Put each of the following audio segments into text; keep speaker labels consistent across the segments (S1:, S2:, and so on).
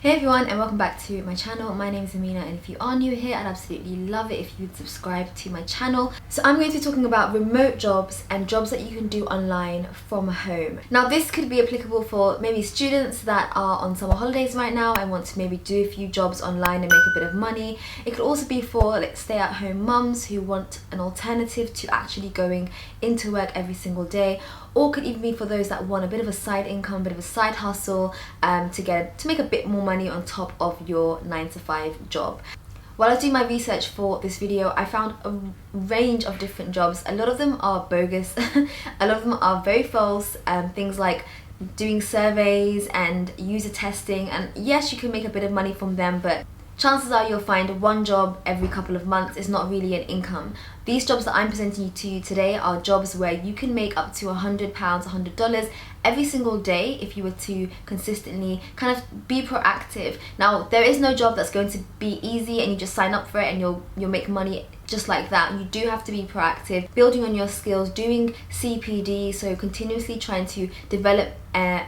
S1: Hey everyone, and welcome back to my channel. My name is Amina, and if you are new here, I'd absolutely love it if you'd subscribe to my channel. So I'm going to be talking about remote jobs and jobs that you can do online from home. Now this could be applicable for maybe students that are on summer holidays right now and want to maybe do a few jobs online and make a bit of money. It could also be for like stay-at-home mums who want an alternative to actually going into work every single day, or could even be for those that want a bit of a side income, a bit of a side hustle to make a bit more money on top of your 9-to-5 job. While I was doing my research for this video, I found a range of different jobs. A lot of them are bogus, a lot of them are very false, things like doing surveys and user testing, and yes, you can make a bit of money from them, but chances are you'll find one job every couple of months is not really an income. These jobs that I'm presenting you to today are jobs where you can make up to £100, $100 every single day if you were to consistently kind of be proactive. Now, there is no job that's going to be easy and you just sign up for it and you'll make money just like that. You do have to be proactive, building on your skills, doing CPD, so continuously trying to develop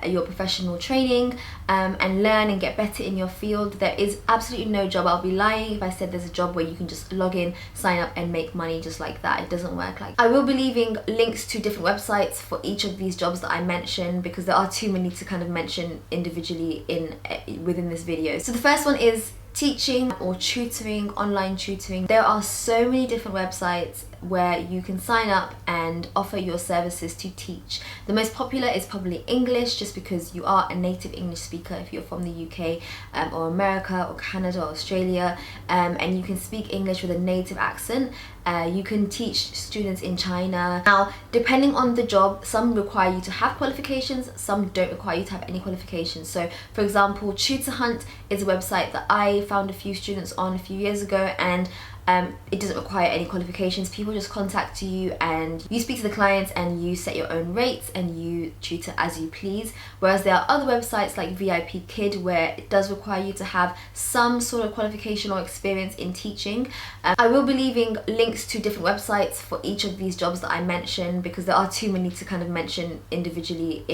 S1: your professional training and learn and get better in your field. There is absolutely no job. I'll be lying if I said there's a job where you can just log in, sign up and make money just like that. It doesn't work like that. I will be leaving links to different websites for each of these jobs that I mentioned because there are too many to kind of mention individually within this video. So the first one is teaching or tutoring, online tutoring. There are so many different websites where you can sign up and offer your services to teach. The most popular is probably English, just because you are a native English speaker if you're from the UK or America or Canada or Australia, and you can speak English with a native accent. You can teach students in China. Now, depending on the job, some require you to have qualifications, some don't require you to have any qualifications. So for example, Tutor Hunt is a website that I found a few students on a few years ago, and it doesn't require any qualifications. People just contact you and you speak to the clients and you set your own rates and you tutor as you please. Whereas there are other websites like VIP Kid where it does require you to have some sort of qualification or experience in teaching. I will be leaving links to different websites for each of these jobs that I mentioned because there are too many to kind of mention individually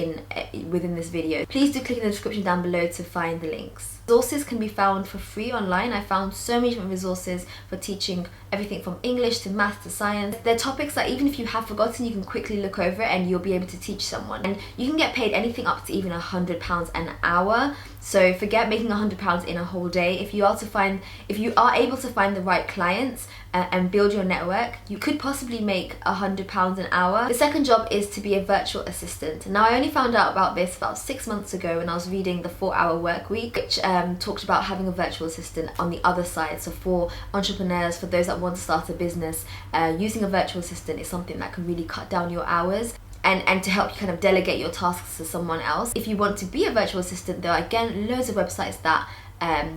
S1: within this video. Please do click in the description down below to find the links. Resources can be found for free online. I found so many different resources for teaching everything from English to math to science. They're topics that even if you have forgotten, you can quickly look over it and you'll be able to teach someone. And you can get paid anything up to even £100 an hour. So forget making £100 in a whole day. If you are able to find the right clients and build your network, you could possibly make £100 an hour. The second job is to be a virtual assistant. Now, I only found out about this about 6 months ago when I was reading the 4-Hour Work Week, which talked about having a virtual assistant on the other side. So for entrepreneurs, for those that want to start a business, using a virtual assistant is something that can really cut down your hours and to help you kind of delegate your tasks to someone else. If you want to be a virtual assistant, there are again loads of websites that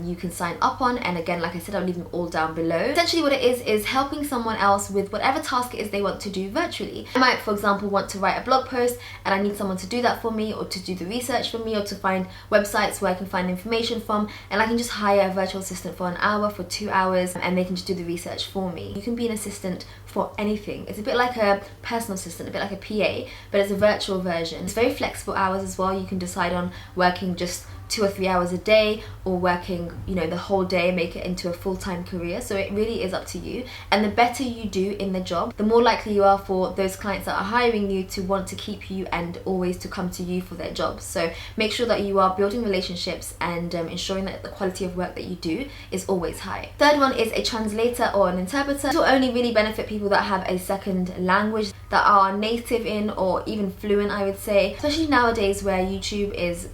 S1: you can sign up on, and again, like I said, I'll leave them all down below. Essentially what it is helping someone else with whatever task it is they want to do virtually. I might, for example, want to write a blog post and I need someone to do that for me, or to do the research for me, or to find websites where I can find information from, and I can just hire a virtual assistant for an hour, for 2 hours, and they can just do the research for me. You can be an assistant for anything. It's a bit like a personal assistant, a bit like a PA, but it's a virtual version. It's very flexible hours as well. You can decide on working just 2 or 3 hours a day, or working, the whole day, make it into a full-time career. So it really is up to you. And the better you do in the job, the more likely you are for those clients that are hiring you to want to keep you and always to come to you for their jobs. So make sure that you are building relationships and ensuring that the quality of work that you do is always high. Third one is a translator or an interpreter. This will only really benefit people that have a second language, that are native in or even fluent, I would say, especially nowadays where YouTube is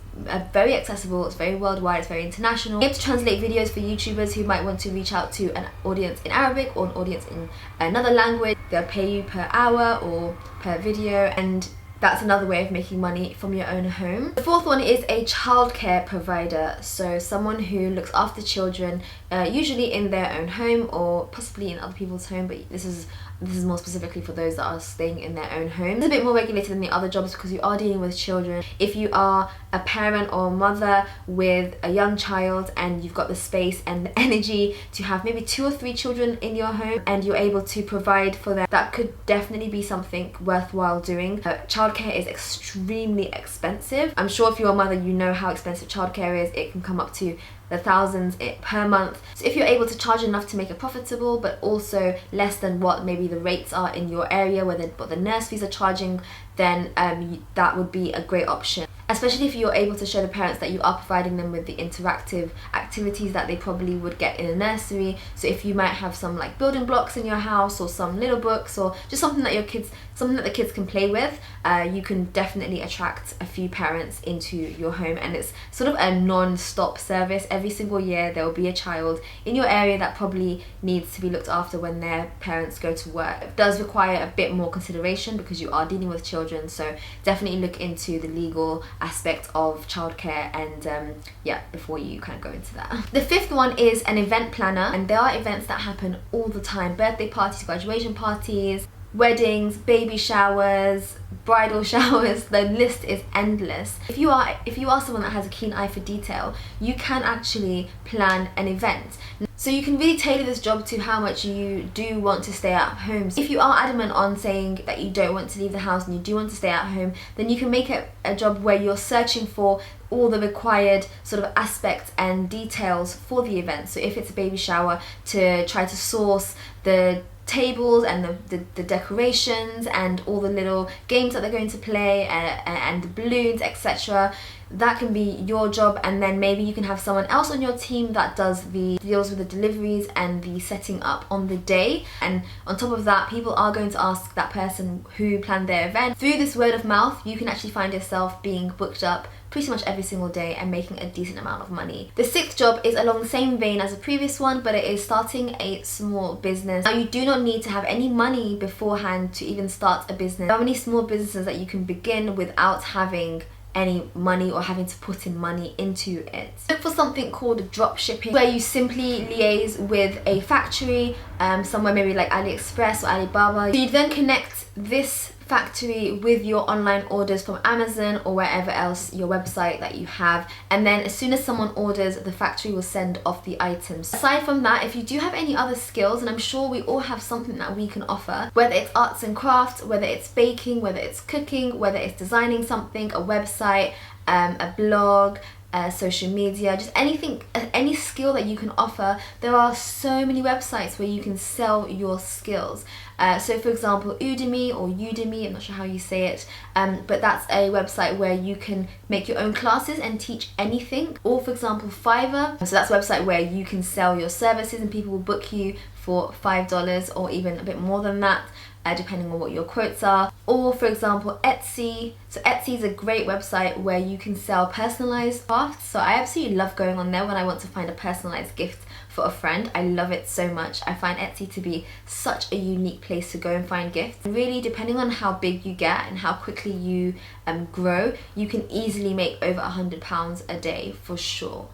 S1: very accessible, it's very worldwide, it's very international. You have to translate videos for YouTubers who might want to reach out to an audience in Arabic or an audience in another language. They'll pay you per hour or per video, and that's another way of making money from your own home. The fourth one is a childcare provider, so someone who looks after children, usually in their own home or possibly in other people's home, but this is more specifically for those that are staying in their own home. It's a bit more regulated than the other jobs because you are dealing with children. If you are a parent or a mother with a young child and you've got the space and the energy to have maybe 2 or 3 children in your home and you're able to provide for them, that could definitely be something worthwhile doing. Childcare is extremely expensive. I'm sure if you're a mother, you know how expensive childcare is. It can come up to the thousands per month. So if you're able to charge enough to make it profitable, but also less than what maybe the rates are in your area, what the nurseries are charging, then that would be a great option. Especially if you're able to show the parents that you are providing them with the interactive activities that they probably would get in a nursery. So if you might have some like building blocks in your house or some little books or just something that the kids can play with, you can definitely attract a few parents into your home, and it's sort of a non-stop service. Every single year there will be a child in your area that probably needs to be looked after when their parents go to work. It does require a bit more consideration because you are dealing with children, so definitely look into the legal aspect of childcare and before you kind of go into that. The 5th one is an event planner, and there are events that happen all the time: birthday parties, graduation parties, weddings, baby showers, bridal showers. The list is endless. If you are someone that has a keen eye for detail, you can actually plan an event. So you can really tailor this job to how much you do want to stay at home. If you are adamant on saying that you don't want to leave the house and you do want to stay at home, then you can make it a job where you're searching for all the required sort of aspects and details for the event. So if it's a baby shower, to try to source the tables and the decorations and all the little games that they're going to play and the balloons, etc. That can be your job, and then maybe you can have someone else on your team that deals with the deliveries and the setting up on the day. And on top of that, people are going to ask that person who planned their event. Through this word of mouth, you can actually find yourself being booked up pretty much every single day and making a decent amount of money. The 6th job is along the same vein as the previous one, but it is starting a small business. Now, you do not need to have any money beforehand to even start a business. There are many small businesses that you can begin without having any money or having to put in money into it. Look for something called drop shipping, where you simply liaise with a factory somewhere maybe like AliExpress or Alibaba. So you then connect this factory with your online orders from Amazon or wherever else your website that you have, and then as soon as someone orders, the factory will send off the items. Aside from that, if you do have any other skills, and I'm sure we all have something that we can offer, whether it's arts and crafts, whether it's baking, whether it's cooking, whether it's designing something, a website, a blog, social media, just anything, any skill that you can offer, there are so many websites where you can sell your skills. So for example, Udemy, I'm not sure how you say it, but that's a website where you can make your own classes and teach anything. Or for example, Fiverr, so that's a website where you can sell your services and people will book you for $5 or even a bit more than that, depending on what your quotes are. Or for example, Etsy. So Etsy is a great website where you can sell personalized crafts. So I absolutely love going on there when I want to find a personalized gift for a friend. I love it so much. I find Etsy to be such a unique place to go and find gifts. Really, depending on how big you get and how quickly you grow, you can easily make over £100 a day for sure.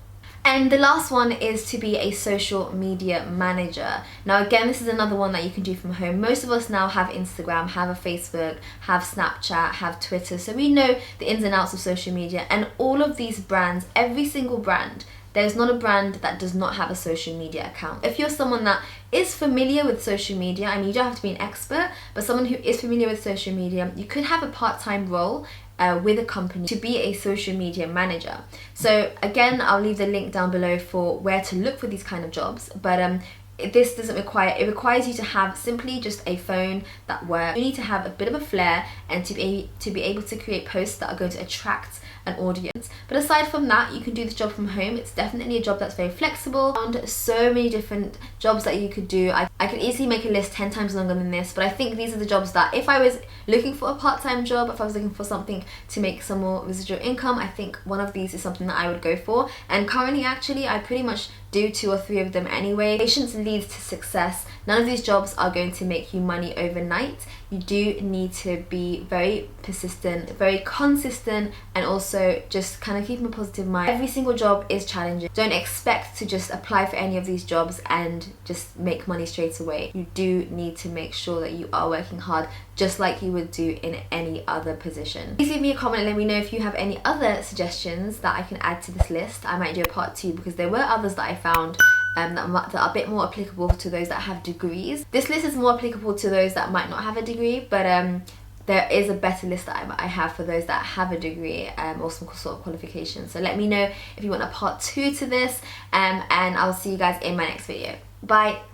S1: And the last one is to be a social media manager. Now again, this is another one that you can do from home. Most of us now have Instagram, have a Facebook, have Snapchat, have Twitter, so we know the ins and outs of social media. And all of these brands, every single brand, there's not a brand that does not have a social media account. If you're someone that is familiar with social media, I mean, you don't have to be an expert, but someone who is familiar with social media, you could have a part-time role with a company to be a social media manager. So again, I'll leave the link down below for where to look for these kind of jobs, but this doesn't require, it requires you to have simply just a phone that works. You need to have a bit of a flair and to be able to create posts that are going to attract an audience. But aside from that, you can do this job from home. It's definitely a job that's very flexible. I found so many different jobs that you could do. I could easily make a list 10 times longer than this, but I think these are the jobs that if I was looking for a part-time job, if I was looking for something to make some more residual income, I think one of these is something that I would go for. And currently, actually, I pretty much do 2 or 3 of them anyway. Patience leads to success. None of these jobs are going to make you money overnight. You do need to be very persistent, very consistent, and also just kind of keeping a positive mind. Every single job is challenging. Don't expect to just apply for any of these jobs and just make money straight straight away. You do need to make sure that you are working hard just like you would do in any other position. Please leave me a comment and let me know if you have any other suggestions that I can add to this list. I might do a part 2 because there were others that I found that are a bit more applicable to those that have degrees. This list is more applicable to those that might not have a degree, but there is a better list that I have for those that have a degree or some sort of qualification. So let me know if you want a part 2 to this, and I'll see you guys in my next video. Bye!